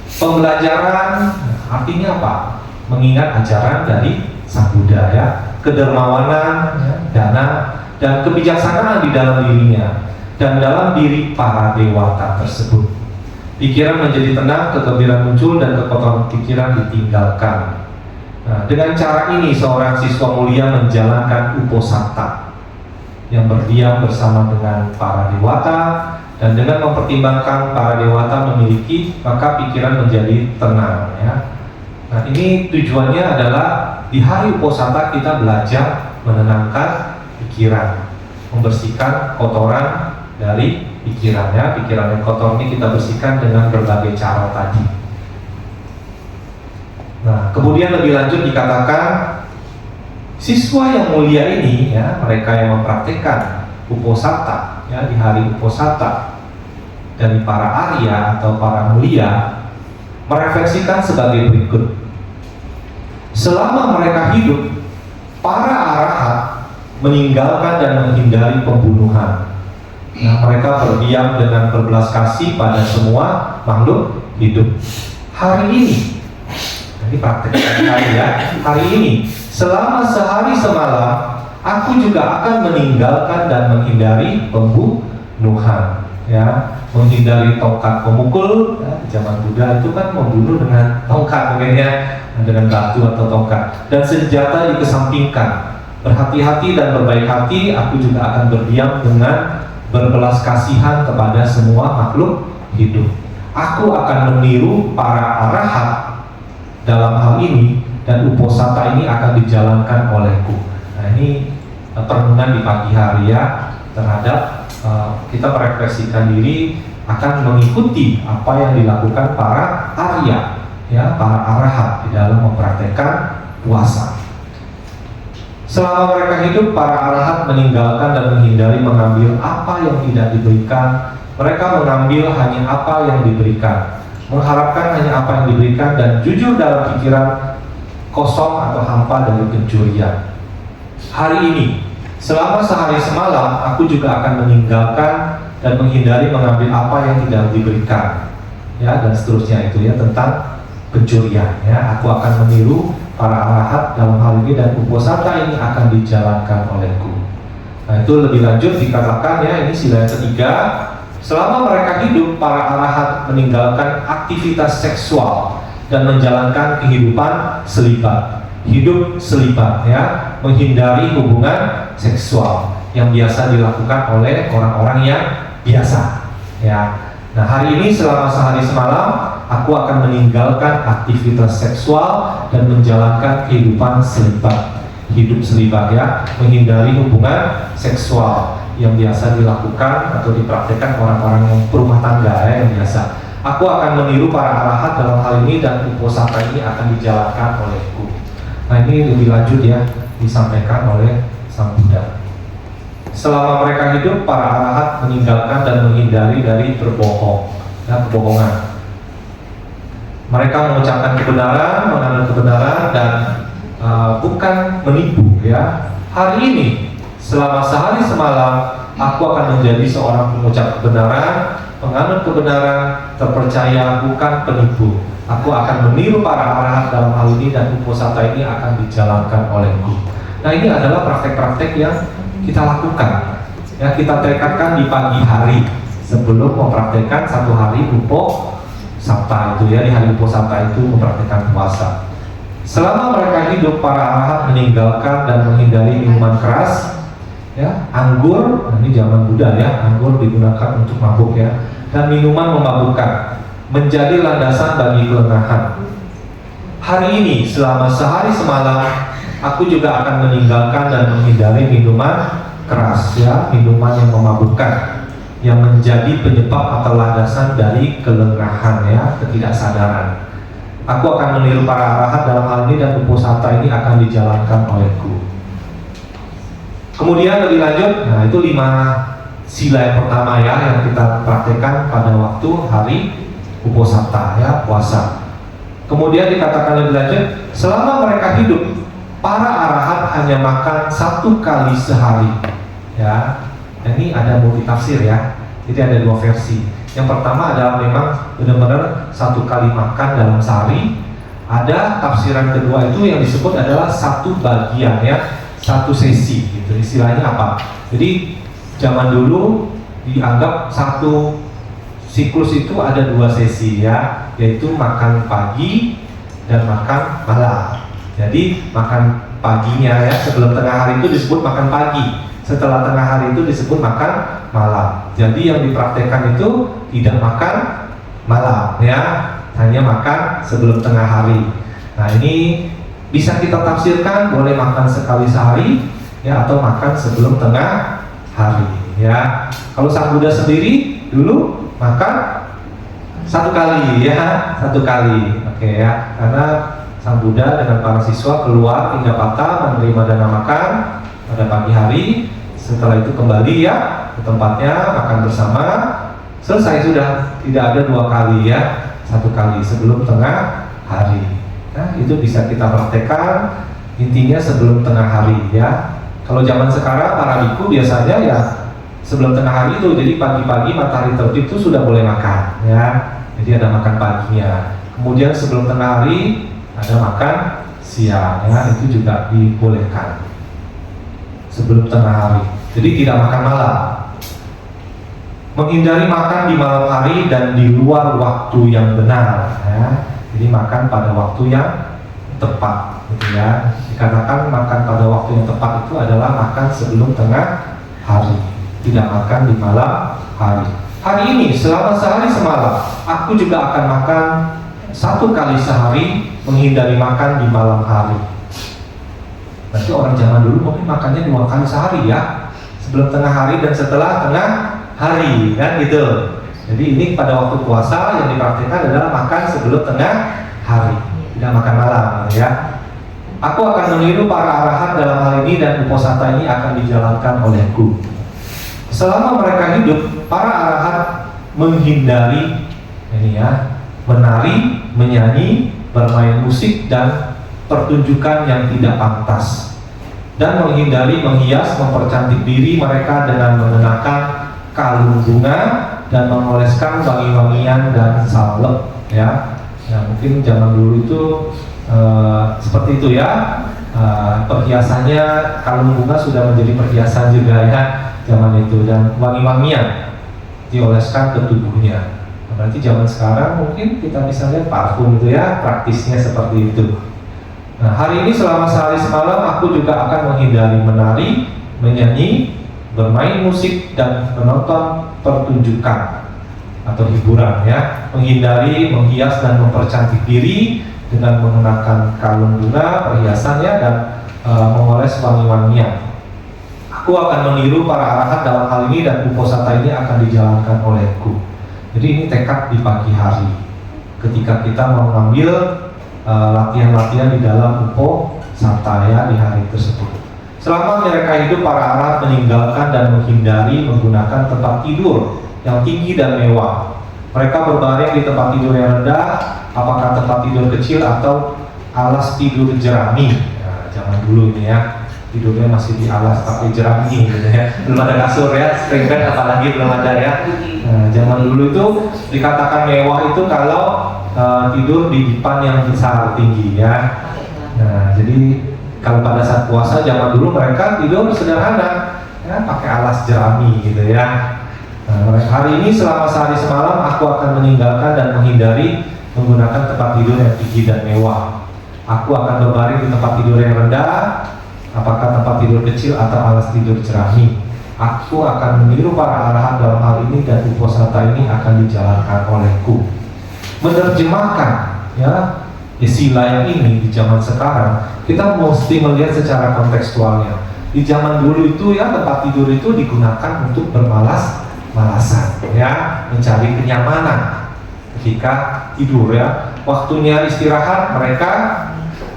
Pembelajaran artinya apa? Mengingat ajaran dari Sang Buddha ya, kedermawanan, ya, dana dan kebijaksanaan di dalam dirinya dan dalam diri para dewata tersebut. Pikiran menjadi tenang, kegembiraan muncul dan kekotoran pikiran ditinggalkan. Nah, dengan cara ini seorang siswa mulia menjalankan uposatha yang berdiam bersama dengan para dewata, dan dengan mempertimbangkan para dewata memiliki, maka pikiran menjadi tenang ya. Nah, ini tujuannya adalah di hari uposatha kita belajar menenangkan pikiran, membersihkan kotoran dari pikirannya. Pikiran yang kotor ini kita bersihkan dengan berbagai cara tadi. Nah, kemudian lebih lanjut dikatakan siswa yang mulia ini ya, mereka yang mempraktikkan uposatha ya, di hari uposatha, dari para Arya atau para mulia merefleksikan sebagai berikut. Selama mereka hidup, para arahat meninggalkan dan menghindari pembunuhan. Nah, mereka berdiam dengan berbelas kasih pada semua makhluk hidup. Hari ini, ini praktek hari ya, hari ini selama sehari semalam aku juga akan meninggalkan dan menghindari pembunuhan ya, menghindari tongkat pemukul. Ya, di zaman Buddha itu kan membunuh dengan tongkat mungkin ya, dengan batu atau tongkat, dan senjata dikesampingkan. Berhati-hati dan berbaik hati, aku juga akan berdiam dengan berbelas kasihan kepada semua makhluk hidup. Aku akan meniru para arahat dalam hal ini, dan uposatha ini akan dijalankan olehku. Nah, ini perenungan di pagi hari ya, terhadap kita merefleksikan diri akan mengikuti apa yang dilakukan para Arya, ya, para arahat di dalam mempraktekkan puasa. Selama mereka hidup, para arahat meninggalkan dan menghindari mengambil apa yang tidak diberikan. Mereka mengambil hanya apa yang diberikan, mengharapkan hanya apa yang diberikan, dan jujur dalam pikiran, kosong atau hampa dari pencurian. Hari ini, selama sehari semalam, aku juga akan meninggalkan dan menghindari mengambil apa yang tidak diberikan, ya, dan seterusnya itu ya, tentang pencurian. Ya, aku akan meniru para arahat dalam hal ini, dan uposatha ini akan dijalankan olehku. Nah, itu lebih lanjut dikatakan ya, ini sila yang ketiga. Selama mereka hidup, para arahat meninggalkan aktivitas seksual dan menjalankan kehidupan selibat. Hidup selibat ya, menghindari hubungan seksual yang biasa dilakukan oleh orang-orang yang biasa ya. Nah, hari ini selama sehari semalam aku akan meninggalkan aktivitas seksual dan menjalankan kehidupan selibat. Hidup selibat ya, menghindari hubungan seksual yang biasa dilakukan atau dipraktikkan orang-orang yang berumah tangga ya, yang biasa. Aku akan meniru para arahat dalam hal ini, dan uposatha ini akan dijalankan olehku. Nah, ini lebih lanjut ya, disampaikan oleh Sang Buddha. Selama mereka hidup, para arahat meninggalkan dan menghindari dari berbohong, ya, kebohongan. Mereka mengucapkan kebenaran, menganut kebenaran, dan bukan menipu ya. Hari ini, selama sehari semalam, aku akan menjadi seorang pengucap kebenaran, penganut kebenaran, terpercaya, bukan penipu. Aku akan meniru para arahat dalam hal ini, dan uposatha ini akan dijalankan olehku. Nah, ini adalah praktek-praktek yang kita lakukan ya, kita tekadkan di pagi hari sebelum mempraktekkan satu hari uposatha itu ya, di hari uposatha itu mempraktekkan puasa. Selama mereka hidup, para arahat meninggalkan dan menghindari minuman keras ya, anggur. Nah, ini zaman Buddha ya, anggur digunakan untuk mabuk ya, dan minuman memabukkan menjadi landasan bagi kelengahan. Hari ini selama sehari semalam, aku juga akan meninggalkan dan menghindari minuman keras ya, minuman yang memabukkan, yang menjadi penyebab atau landasan dari kelengahan ya, ketidaksadaran. Aku akan meniru para arahat dalam hal ini, dan uposatha ini akan dijalankan olehku. Kemudian lebih lanjut, nah itu 5 sila yang pertama ya, yang kita praktekkan pada waktu hari uposatha ya, puasa. Kemudian dikatakan lebih lanjut, selama mereka hidup, para arahat hanya makan 1 kali sehari ya. Ini ada multi tafsir ya, jadi ada 2 versi. Yang pertama adalah memang benar-benar 1 kali makan dalam sehari. Ada tafsiran kedua itu yang disebut adalah 1 bagian ya, 1 sesi gitu. Istilahnya apa? Jadi zaman dulu dianggap 1 siklus itu ada 2 sesi ya, yaitu makan pagi dan makan malam. Jadi makan paginya ya, sebelum tengah hari itu disebut makan pagi, setelah tengah hari itu disebut makan malam. Jadi yang dipraktekkan itu tidak makan malam ya, hanya makan sebelum tengah hari. Nah, ini bisa kita tafsirkan boleh makan sekali sehari ya, atau makan sebelum tengah hari ya. Kalau Sang Buddha sendiri dulu makan 1 kali ya, 1 kali. Oke ya, karena Sang Buddha dengan para siswa keluar hingga patah menerima dana makan pada pagi hari. Setelah itu kembali ya ke tempatnya, makan bersama, selesai sudah, tidak ada 2 kali ya, 1 kali sebelum tengah hari. Nah, itu bisa kita praktekkan, intinya sebelum tengah hari ya. Kalau zaman sekarang para biku biasanya ya sebelum tengah hari itu, jadi pagi-pagi matahari terbit itu sudah boleh makan ya. Jadi ada makan paginya. Kemudian sebelum tengah hari ada makan siang ya, itu juga dibolehkan sebelum tengah hari. Jadi tidak makan malam. menghindari makan di malam hari dan di luar waktu yang benar, ya. Jadi makan pada waktu yang tepat, gitu ya. Dikatakan makan pada waktu yang tepat itu adalah makan sebelum tengah hari, tidak makan di malam hari. Hari ini selama sehari semalam, aku juga akan makan 1 kali sehari, menghindari makan di malam hari. Berarti orang zaman dulu mungkin makannya 2 kali sehari, ya, sebelum tengah hari dan setelah tengah hari, kan gitu. Jadi ini pada waktu puasa yang dipraktikkan adalah makan sebelum tengah hari, tidak makan malam, ya. Aku akan meniru para arahat dalam hal ini dan uposatha ini akan dijalankan olehku. Selama mereka hidup, para arahat menghindari ini, ya, menari, menyanyi, bermain musik dan pertunjukan yang tidak pantas, dan menghindari menghias, mempercantik diri mereka dengan mengenakan kalung bunga dan mengoleskan wangi-wangian dan salep, ya. Ya, mungkin zaman dulu itu seperti itu, ya. Perhiasannya kalung bunga sudah menjadi perhiasan juga, ya, zaman itu, dan wangi-wangian dioleskan ke tubuhnya. Berarti zaman sekarang mungkin kita bisa lihat parfum itu, ya, praktisnya seperti itu. Nah, hari ini selama sehari semalam aku juga akan menghindari menari, menyanyi, bermain musik dan menonton pertunjukan atau hiburan, ya. Menghindari menghias dan mempercantik diri dengan mengenakan kalung bunga, perhiasannya, dan mengoles wangi-wangian. Aku akan meniru para arahat dalam hal ini dan uposatha ini akan dijalankan olehku. Jadi ini tekad di pagi hari ketika kita mau mengambil latihan-latihan di dalam uposatha, ya, di hari tersebut. Selama mereka hidup, para arahat meninggalkan dan menghindari menggunakan tempat tidur yang tinggi dan mewah. Mereka berbaring di tempat tidur yang rendah, apakah tempat tidur kecil atau alas tidur jerami. Nah, zaman dulu ini, ya, tidurnya masih di alas pakai jerami, gitu, ya. Belum ada kasur, ya, spring bed apalagi belum ada, ya. Nah, zaman dulu itu dikatakan mewah itu kalau tidur di dipan yang besar tinggi, ya. Nah, jadi kalau pada saat puasa zaman dulu mereka tidur sederhana, ya, pakai alas jerami, gitu, ya. Nah, hari ini selama sehari semalam aku akan meninggalkan dan menghindari menggunakan tempat tidur yang tinggi dan mewah. Aku akan berbaring di tempat tidur yang rendah, apakah tempat tidur kecil atau alas tidur jerami. Aku akan meniru para arahat dalam hal ini dan uposatha ini akan dijalankan olehku. Menerjemahkan, ya, istilah yang ini di zaman sekarang, kita mesti melihat secara kontekstualnya. Di zaman dulu itu, ya, tempat tidur itu digunakan untuk bermalas-malasan, ya, mencari kenyamanan ketika tidur, ya. Waktunya istirahat mereka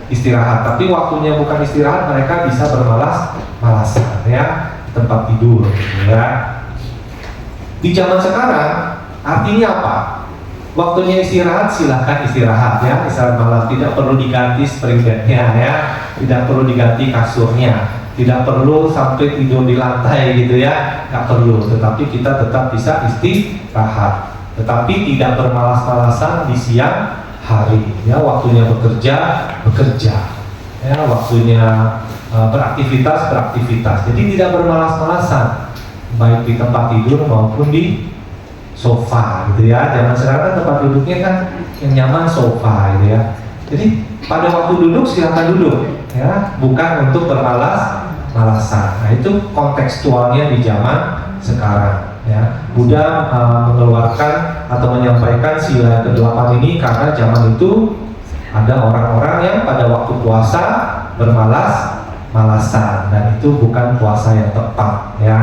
istirahat, tapi waktunya bukan istirahat mereka bisa bermalas-malasan, ya, tempat tidur, ya. Di zaman sekarang artinya apa? Waktunya istirahat, silahkan istirahat, ya. Istirahat malam, tidak perlu diganti spring bednya, ya, tidak perlu diganti kasurnya, tidak perlu sampai tidur di lantai, gitu, ya, nggak perlu. Tetapi kita tetap bisa istirahat, tetapi tidak bermalas-malasan di siang hari, ya. Waktunya bekerja, ya, waktunya beraktivitas. Jadi tidak bermalas-malasan, baik di tempat tidur maupun di sofa, gitu, ya. Zaman sekarang kan tempat duduknya kan yang nyaman sofa, gitu, ya. Jadi pada waktu duduk silakan duduk, ya, bukan untuk bermalas-malasan. Nah, itu kontekstualnya di zaman sekarang, ya. Buddha mengeluarkan atau menyampaikan sila ke-8 ini karena zaman itu ada orang-orang yang pada waktu puasa bermalas-malasan, dan itu bukan puasa yang tepat, ya.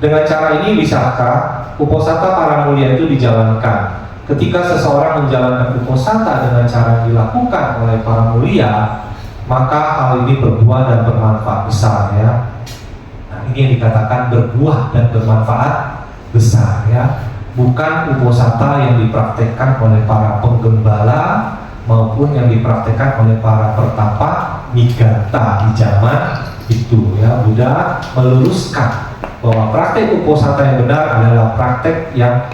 Dengan cara ini bisakah uposatha para mulia itu dijalankan? Ketika seseorang menjalankan uposatha dengan cara yang dilakukan oleh para mulia, maka hal ini berbuah dan bermanfaat besar, ya. Nah, ini yang dikatakan berbuah dan bermanfaat besar, ya. Bukan uposatha yang dipraktekkan oleh para penggembala maupun yang dipraktekkan oleh para pertapa niganta di zaman itu, ya. Buddha meluruskan bahwa praktek uposatha yang benar adalah praktek yang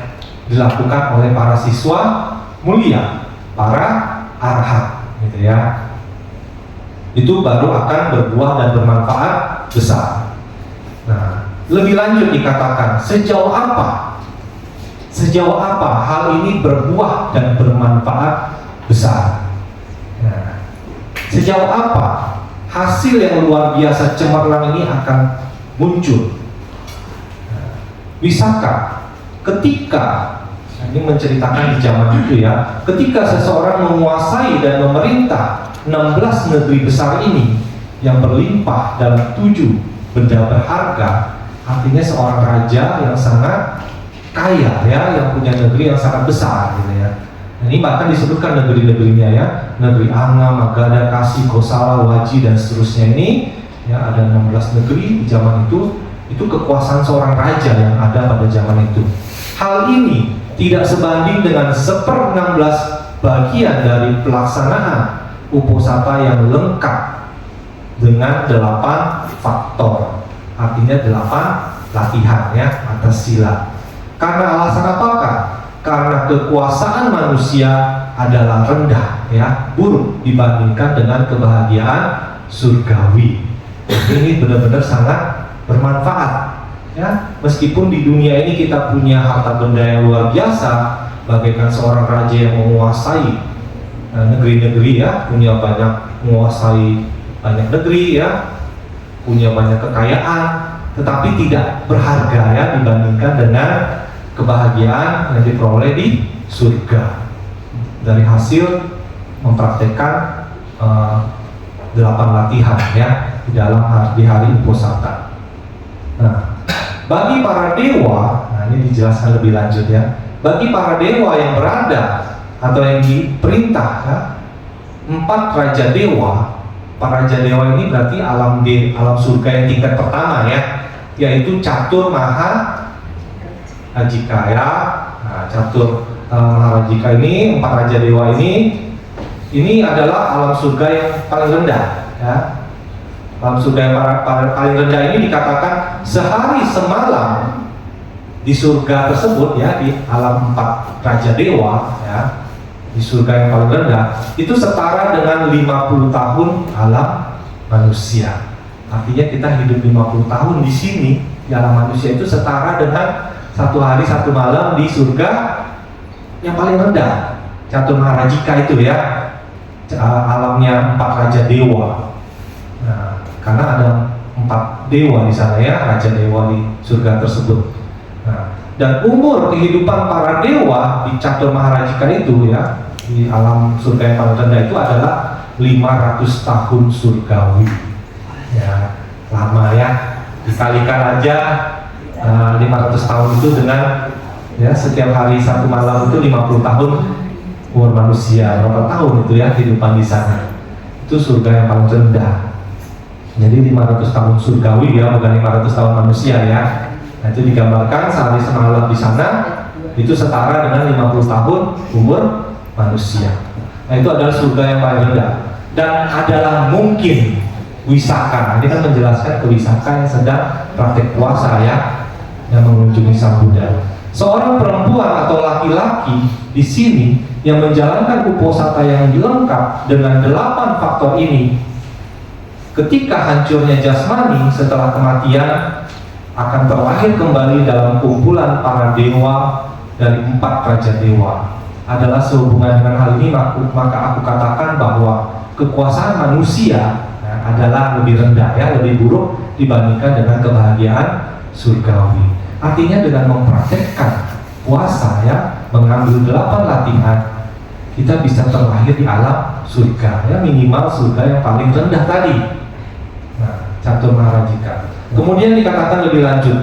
dilakukan oleh para siswa mulia, para arahat, gitu, ya. Itu baru akan berbuah dan bermanfaat besar. Nah, lebih lanjut dikatakan sejauh apa Sejauh apa hal ini berbuah dan bermanfaat besar? Nah, sejauh apa hasil yang luar biasa cemerlang ini akan muncul? Bisakah ketika, ini menceritakan di zaman itu ya, ketika seseorang menguasai dan memerintah 16 negeri besar ini yang berlimpah dalam 7 benda berharga, artinya seorang raja yang sangat kaya ya, yang punya negeri yang sangat besar gitu ya. Ini bahkan disebutkan negeri-negerinya ya, negeri Anga, Magadha, Kasi, Kosala, Waji dan seterusnya ini ya, ada 16 negeri di zaman itu kekuasaan seorang raja yang ada pada zaman itu. Hal ini tidak sebanding dengan 1/16 bagian dari pelaksanaan Uposatha yang lengkap dengan 8 faktor, artinya 8 latihan ya atas sila. Karena alasan apakah? Karena kekuasaan manusia adalah rendah ya, buruk dibandingkan dengan kebahagiaan surgawi. Ini benar-benar sangat bermanfaat ya. Meskipun di dunia ini kita punya harta benda yang luar biasa, bagaikan seorang raja yang menguasai negeri-negeri ya, punya banyak, menguasai banyak negeri ya, punya banyak kekayaan, tetapi tidak berharga ya dibandingkan dengan kebahagiaan yang diperoleh di surga dari hasil mempraktekkan 8 latihan ya di dalam di hari Uposatha. Nah, bagi para dewa, nah ini dijelaskan lebih lanjut ya. Bagi para dewa yang berada atau yang diperintah ya, 4 raja dewa. Para raja dewa ini berarti alam surga yang tingkat pertama ya, yaitu Catur Maha Rajika ya. Nah, Catur Maharajika ini, 4 raja dewa ini adalah alam surga yang paling rendah ya. Alam surga yang paling rendah ini dikatakan sehari semalam di surga tersebut ya, di alam 4 raja dewa ya, di surga yang paling rendah itu setara dengan 50 tahun alam manusia. Artinya kita hidup 50 tahun di sini di alam manusia itu setara dengan 1 hari 1 malam di surga yang paling rendah, Catur Maharajika itu ya, alamnya 4 raja dewa. Nah, karena ada 4 dewa di sana ya, raja dewa di surga tersebut. Nah, dan umur kehidupan para dewa di Catur Maharajika itu ya, di alam surga yang paling rendah itu adalah 500 tahun surgawi. Ya, lama ya. Dikalikan aja 500 tahun itu dengan ya setiap hari 1 malam itu 50 tahun umur manusia. Berapa tahun itu ya kehidupan di sana? Itu surga yang paling rendah. Jadi 500 tahun surgawi ya, bukan 500 tahun manusia ya. Nah, itu digambarkan sehari semalam di sana itu setara dengan 50 tahun umur manusia. Nah, itu adalah surga yang paling rendah. Dan adalah mungkin wisaka. Ini kan menjelaskan ke wisaka yang sedang praktek puasa ya, yang mengunjungi Sang Buddha. Seorang perempuan atau laki-laki di sini yang menjalankan Uposatha yang lengkap dengan 8 faktor ini, ketika hancurnya jasmani setelah kematian akan terlahir kembali dalam kumpulan para dewa dari 4 raja dewa. Adalah sehubungan dengan hal ini maka aku katakan bahwa kekuasaan manusia adalah lebih rendah ya, lebih buruk dibandingkan dengan kebahagiaan surgawi. Artinya dengan mempraktekkan puasa ya, mengambil 8 latihan, kita bisa terlahir di alam surga ya, minimal surga yang paling rendah tadi. Nah, Catur Maharajika. Kemudian dikatakan lebih lanjut,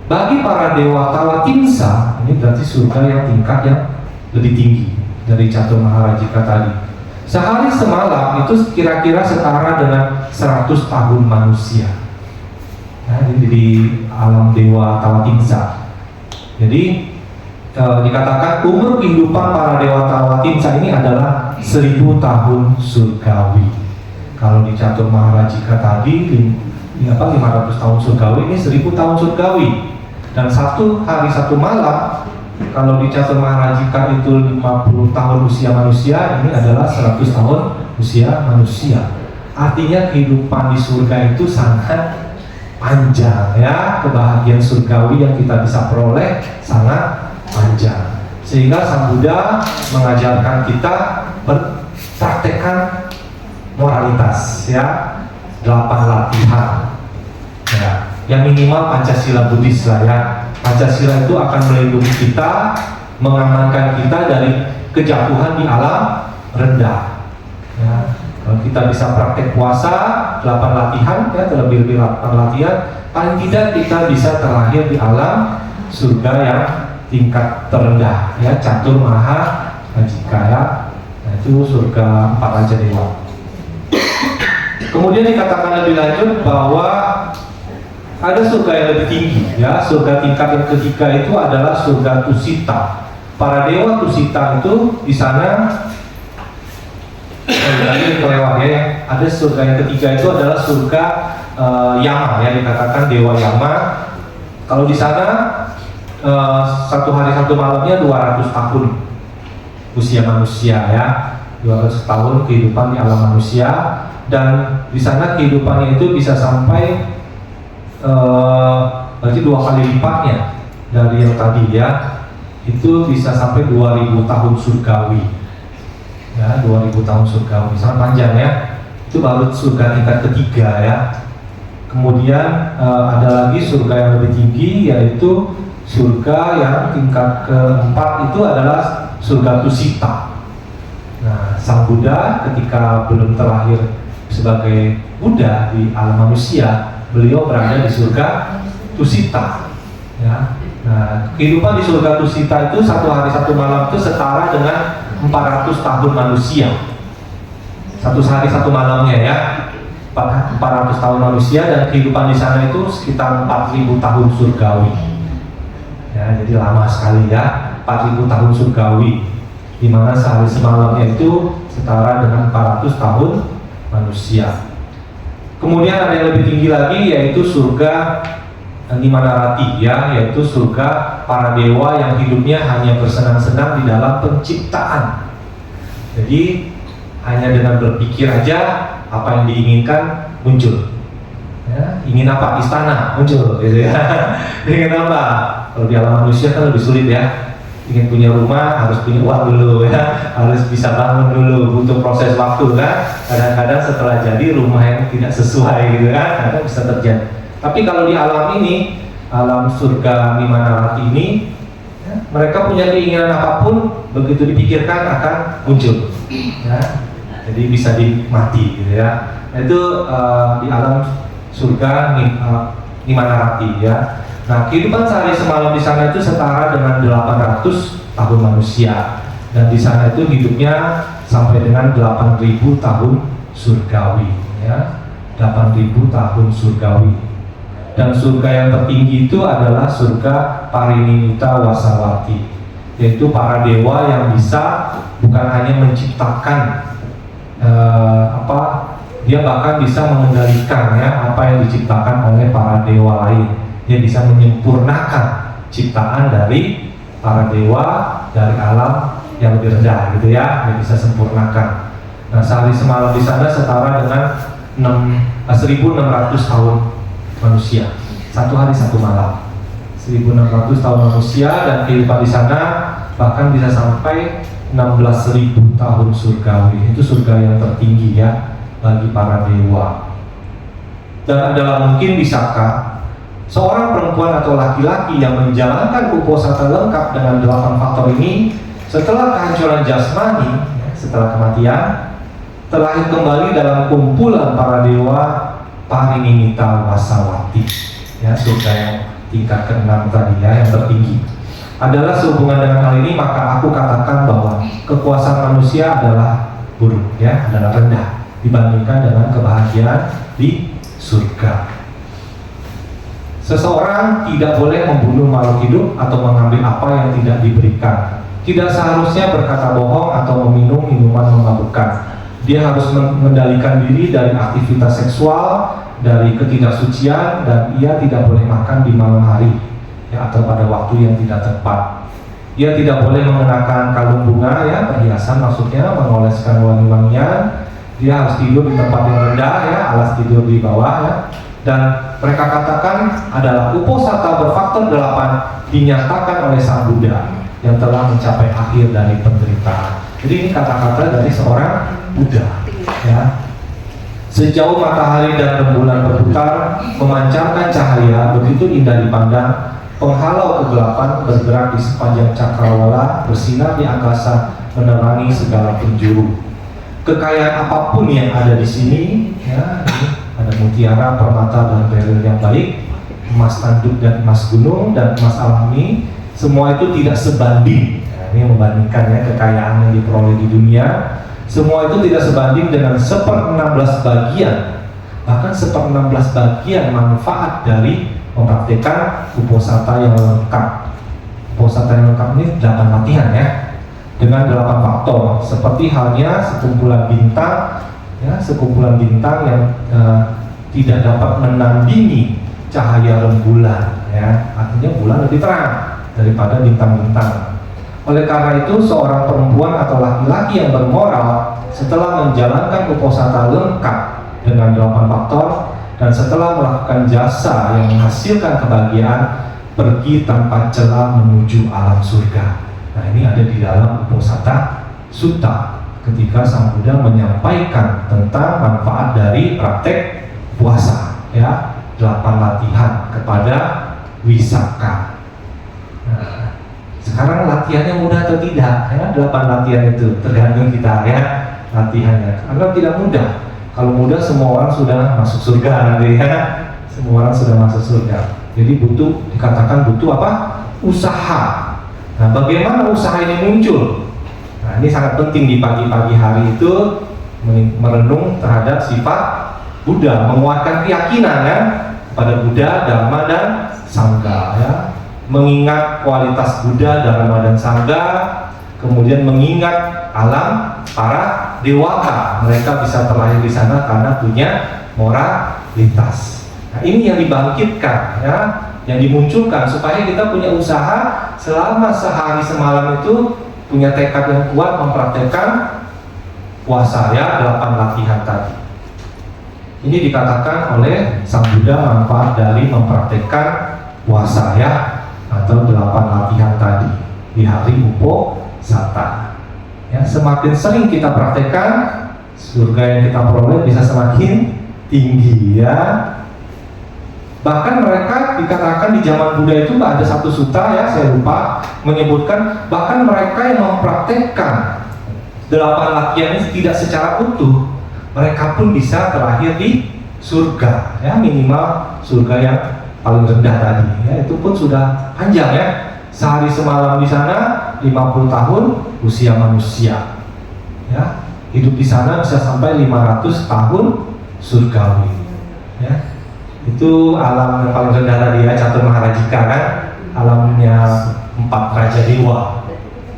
bagi para dewa Tawatimsa, ini berarti surga yang tingkat yang lebih tinggi dari Catur Maharajika tadi. Sehari semalam itu kira-kira setara dengan 100 tahun manusia. Nah, ini di alam dewa Tawatimsa. Jadi dikatakan umur kehidupan para dewa Tawatimsa ini adalah 1000 tahun surgawi. Kalau di Catur Maharajika tadi 500 tahun surgawi, ini 1000 tahun surgawi. Dan 1 hari 1 malam, kalau di Catur Maharajika itu 50 tahun usia manusia, ini adalah 100 tahun usia manusia. Artinya kehidupan di surga itu sangat panjang ya, kebahagiaan surgawi yang kita bisa peroleh sangat panjang. Sehingga Sang Buddha mengajarkan kita berpraktekkan moralitas ya, 8 latihan ya, yang minimal Pancasila Buddhis lah ya. Pancasila itu akan melindungi kita, mengamankan kita dari kejatuhan di alam rendah ya. Kalau kita bisa praktek puasa 8 latihan ya, terlebih-lebih 8 latihan, paling tidak kita bisa terlahir di alam surga yang tingkat terendah ya, Catur Maha Majika ya. Nah, itu surga 4 Raja Dewa. Kemudian dikatakan lebih lanjut bahwa ada surga yang lebih tinggi ya. Surga tingkat yang ketiga itu adalah surga Tusita. Para dewa Tusita itu di sana kelewat ya. Ada surga yang ketiga itu adalah surga Yama ya, dikatakan dewa Yama. Kalau di sana satu hari satu malamnya 200 tahun usia manusia ya, 200 tahun kehidupan di alam manusia. Dan di sana kehidupannya itu bisa sampai berarti 2 kali lipatnya dari yang tadi ya, itu bisa sampai 2000 tahun surgawi ya, 2000 tahun surgawi, sangat panjang ya. Itu baru surga tingkat ketiga ya. Kemudian ada lagi surga yang lebih tinggi, yaitu surga yang tingkat keempat itu adalah surga Tusita. Nah, Sang Buddha ketika belum terlahir sebagai Buddha di alam manusia, beliau berada di surga Tusita ya. Nah, kehidupan di surga Tusita itu satu hari satu malam itu setara dengan 400 tahun manusia. Satu hari satu malamnya ya, 400 tahun manusia, dan kehidupan di sana itu sekitar 4000 tahun surgawi ya. Jadi lama sekali ya, 4000 tahun surgawi, di mana sehari semalamnya itu setara dengan 400 tahun manusia. Kemudian ada yang lebih tinggi lagi, yaitu surga Nimanarati ya, yaitu surga para dewa yang hidupnya hanya bersenang-senang di dalam penciptaan. Jadi hanya dengan berpikir aja apa yang diinginkan muncul ya. Ingin apa? Istana muncul gitu ya. Ingin apa? Kalau di alam manusia kan lebih sulit ya. Ingin punya rumah harus punya uang dulu ya, harus bisa bangun dulu, butuh proses waktu kan. Kadang-kadang setelah jadi rumah yang tidak sesuai gitu kan, kadang bisa terjadi. Tapi kalau di alam ini, alam surga Nimanarati ini ya, mereka punya keinginan apapun, begitu dipikirkan akan muncul ya. Jadi bisa dinikmati gitu ya. Nah, itu di alam surga Nimanarati ya. Nah, kehidupan sehari semalam di sana itu setara dengan 800 tahun manusia, dan di sana itu hidupnya sampai dengan 8000 tahun surgawi ya, 8000 tahun surgawi. Dan surga yang tertinggi itu adalah surga Parinimita Wasawati, yaitu para dewa yang bisa bukan hanya menciptakan dia bahkan bisa mengendalikan ya apa yang diciptakan oleh para dewa lain. Dia bisa menyempurnakan ciptaan dari para dewa dari alam yang lebih rendah gitu ya, dia bisa sempurnakan. Nah, sehari semalam di sana setara dengan 1600 tahun manusia. Satu hari satu malam, 1600 tahun manusia, dan kehidupan di sana bahkan bisa sampai 16.000 tahun surgawi. Itu surga yang tertinggi ya bagi para dewa. Dan adalah mungkin bisakah seorang perempuan atau laki-laki yang menjalankan uposatha lengkap dengan 8 faktor ini setelah kehancuran jasmani, setelah kematian, terlahir kembali dalam kumpulan para dewa Parinimita Wasawati ya, surga yang tingkat ke-6 tadi ya, yang tertinggi. Adalah sehubungan dengan hal ini, maka aku katakan bahwa kekuasaan manusia adalah buruk ya, adalah rendah dibandingkan dengan kebahagiaan di surga. Seseorang tidak boleh membunuh makhluk hidup atau mengambil apa yang tidak diberikan. Tidak seharusnya berkata bohong atau meminum minuman memabukkan. Dia harus mengendalikan diri dari aktivitas seksual, dari ketidaksucian, dan ia tidak boleh makan di malam hari ya, atau pada waktu yang tidak tepat. Dia tidak boleh mengenakan kalung bunga ya, perhiasan maksudnya, mengoleskan wangi-wangian. dia harus tidur di tempat yang rendah ya, alas tidur di bawah ya. Dan mereka katakan adalah uposatha berfaktor 8 dinyatakan oleh Sang Buddha yang telah mencapai akhir dari penderitaan. Jadi ini kata-kata dari seorang Buddha ya. Sejauh matahari dan rembulan berputar memancarkan cahaya begitu indah dipandang, penghalau kegelapan bergerak di sepanjang cakrawala, bersinar di angkasa, menerangi segala penjuru. Kekayaan apapun yang ada di sini, ya, ada mutiara, permata, dan beril yang baik, emas tanduk dan emas gunung dan emas alami, semua itu tidak sebanding. Nah, ini membandingkan ya kekayaan yang diperoleh di dunia. Semua itu tidak sebanding dengan 1/16 bagian, bahkan 1/16 bagian manfaat dari mempraktikkan uposatha yang lengkap. Uposatha yang lengkap ini 8 latihan ya, dengan 8 faktor, seperti halnya sekumpulan bintang ya, sekumpulan bintang yang tidak dapat menandingi cahaya rembulan ya, artinya bulan lebih terang daripada bintang-bintang. Oleh karena itu, seorang perempuan atau laki-laki yang bermoral setelah menjalankan uposatha lengkap dengan 8 faktor dan setelah melakukan jasa yang menghasilkan kebahagiaan, pergi tanpa celah menuju alam surga. Nah, ini ada di dalam Uposatha Sutta ketika Sang Buddha menyampaikan tentang manfaat dari praktek puasa ya, 8 latihan kepada Wisaka. Nah, sekarang latihannya mudah atau tidak? Ya, 8 latihan itu tergantung kita ya latihannya. Karena tidak mudah. Kalau mudah semua orang sudah masuk surga nanti ya. Semua orang sudah masuk surga. Jadi dikatakan butuh apa? Usaha. Nah, bagaimana usaha ini muncul? Nah, ini sangat penting di pagi-pagi hari itu merenung terhadap sifat Buddha, menguatkan keyakinan ya pada Buddha, Dharma dan Sangha ya. Mengingat kualitas Buddha, Dharma dan Sangha, kemudian mengingat alam para dewata, mereka bisa terlahir di sana karena punya moralitas. Nah, ini yang dibangkitkan ya, yang dimunculkan supaya kita punya usaha selama sehari semalam itu punya tekad yang kuat mempraktekkan puasa ya, 8 latihan tadi. Ini dikatakan oleh Sang Buddha manfaat dari mempraktekkan puasa ya, atau 8 latihan tadi di hari Uposatha. Ya, semakin sering kita praktekkan, surga yang kita peroleh bisa semakin tinggi ya. Bahkan mereka dikatakan di zaman Buddha itu ada satu sutta ya, saya lupa, menyebutkan bahkan mereka yang mempraktekkan 8 latihan ini tidak secara utuh, mereka pun bisa terlahir di surga ya, minimal surga yang paling rendah tadi ya, itu pun sudah panjang ya, sehari semalam di sana 50 tahun usia manusia ya, hidup di sana bisa sampai 500 tahun surgawi ya. Itu alam yang paling rendah tadi ya, Catur Maharajika kan, alamnya 4 raja dewa.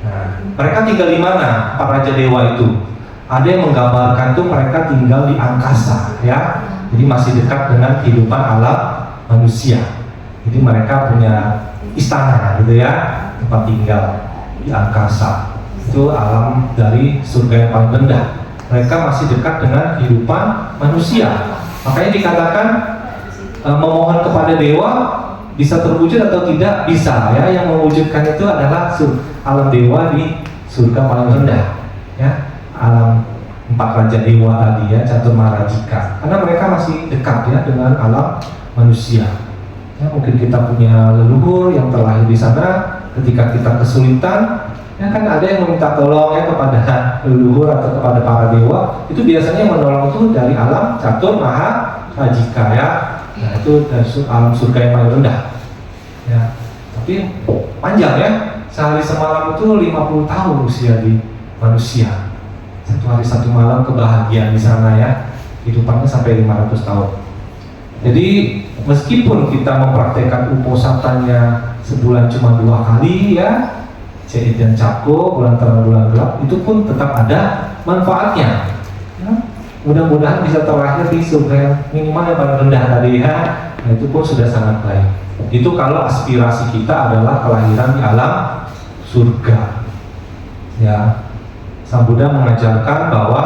Nah, mereka tinggal di mana 4 raja dewa itu? Ada yang menggambarkan tuh mereka tinggal di angkasa ya, jadi masih dekat dengan kehidupan alam manusia. Jadi mereka punya istana gitu ya, tempat tinggal di angkasa. Itu alam dari surga yang paling rendah. Mereka masih dekat dengan kehidupan manusia. Makanya dikatakan memohon kepada dewa bisa terwujud atau tidak, bisa ya. Yang mewujudkan itu adalah alam dewa di surga paling rendah ya, alam 4 raja dewa tadi ya, Catur Maharajika. Karena mereka masih dekat ya dengan alam manusia. Ya, mungkin kita punya leluhur yang terlahir di sana, ketika kita kesulitan, ya kan ada yang meminta tolong ya kepada leluhur atau kepada para dewa. Itu biasanya menolong itu dari alam Catur Maharajika ya. Nah, itu dari alam surga yang paling rendah ya. Tapi panjang ya, sehari semalam itu 50 tahun usia di manusia. 1 hari 1 malam kebahagiaan di sana ya, hidupannya sampai 500 tahun. Jadi meskipun kita mempraktekkan uposathanya sebulan cuma 2 kali ya, Cait dan Cako, bulan terang bulan gelap, itu pun tetap ada manfaatnya ya. Mudah-mudahan bisa terlahir di surga yang minimal yang paling rendah tadi ya. Nah, itu pun sudah sangat baik. Itu kalau aspirasi kita adalah kelahiran di alam surga ya. Sang Buddha mengajarkan bahwa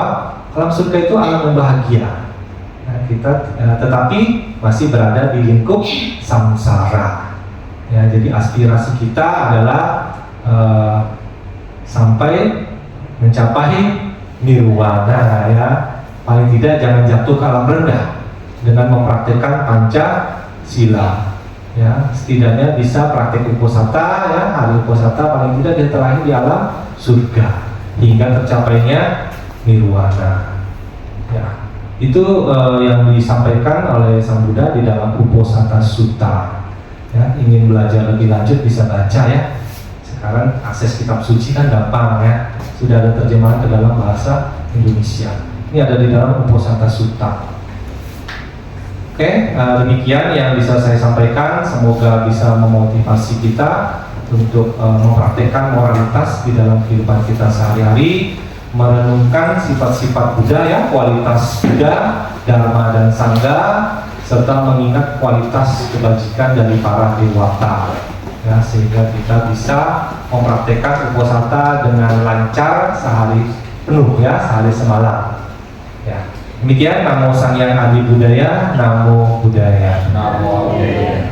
Alam surga itu alam yang bahagia. Nah, kita tetapi masih berada di lingkup samsara. Ya, jadi aspirasi kita adalah sampai mencapai nirwana, ya. Paling tidak jangan jatuh ke alam rendah dengan mempraktikkan Pancasila. Ya, setidaknya bisa praktik uposatha, ya, hari uposatha paling tidak dia terlahir di alam surga hingga tercapainya nirwana. Ya, itu yang disampaikan oleh Sang Buddha di dalam Uposatha Sutta. Ya, ingin belajar lebih lanjut bisa baca, ya. Sekarang akses kitab suci kan gampang, ya. Sudah ada terjemahan ke dalam bahasa Indonesia. Ini ada di dalam Uposatha Sutta. Oke, demikian yang bisa saya sampaikan. Semoga bisa memotivasi kita untuk mempraktikkan moralitas di dalam kehidupan kita sehari-hari, merenungkan sifat-sifat Buddha, ya, kualitas Buddha, Dharma dan Sangha, serta mengingat kualitas kebajikan dari para dewata, ya, sehingga kita bisa mempraktikkan uposatha dengan lancar sehari penuh, ya, sehari semalam. Ya. Demikian, Namo Sang Hyang Adi Budaya, Namo Buddhaya. Namo Buddhaya.